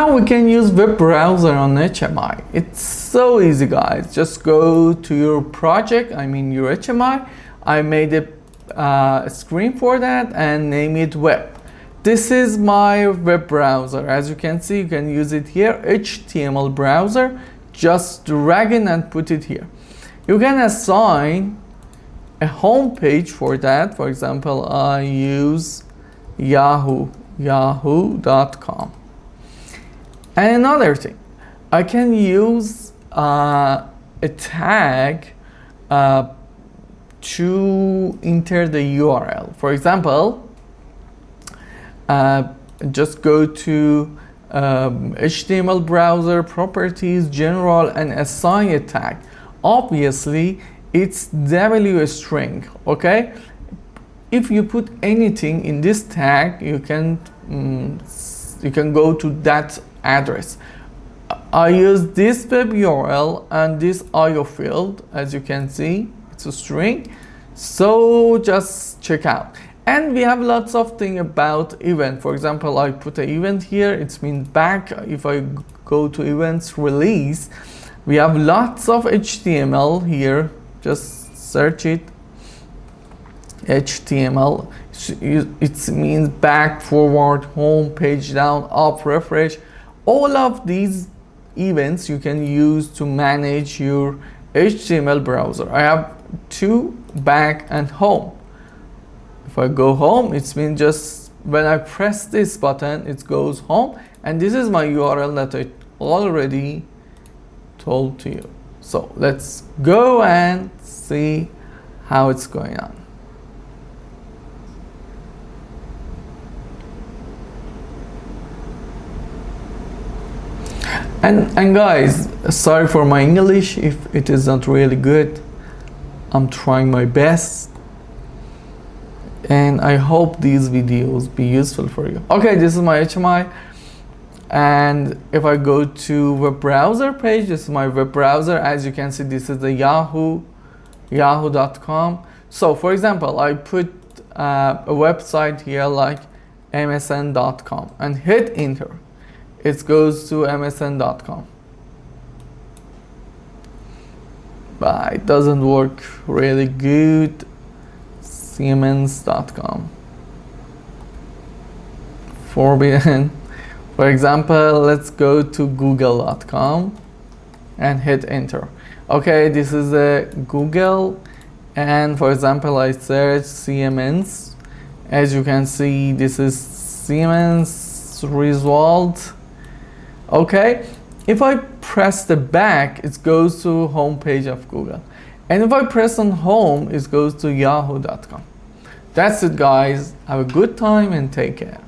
Now we can use web browser on HMI. It's so easy, guys. Just go to your project, I mean your HMI. I made a screen for that and name it web. This is my web browser. As you can see, you can use it here, HTML browser. Just drag it and put it here. You can assign a home page for that. For example, I use Yahoo, yahoo.com. And another thing, I can use a tag to enter the URL. For example, just go to HTML browser properties, general, and assign a tag. Obviously, it's W string, okay? If you put anything in this tag, you can go to that address. I use this web URL and this IO field. As you can see, it's a string. So just check out. And we have lots of things about event. For example, I put an event here. It means back. If I go to events release, we have lots of HTML here. Just search it. HTML. It means back, forward, home, page down, up, refresh. All of these events you can use to manage your HTML browser. I have two, back and home. If I go home, it means just when I press this button, it goes home. And this is my URL that I already told to you. So let's go and see how it's going on. And guys, sorry for my English if it is not really good. I'm trying my best. And I hope these videos be useful for you. Okay, this is my HMI. And if I go to web browser page, this is my web browser. As you can see, this is the Yahoo, yahoo.com. So for example, I put a website here like msn.com and hit enter. It goes to msn.com. But it doesn't work really good. Siemens.com. Forbidden. For example, let's go to google.com and hit enter. Okay, this is a Google, and for example, I search Siemens. As you can see, this is Siemens result. Okay, if I press the back, it goes to home page of Google. And if I press on home, it goes to yahoo.com. That's it, guys. Have a good time and take care.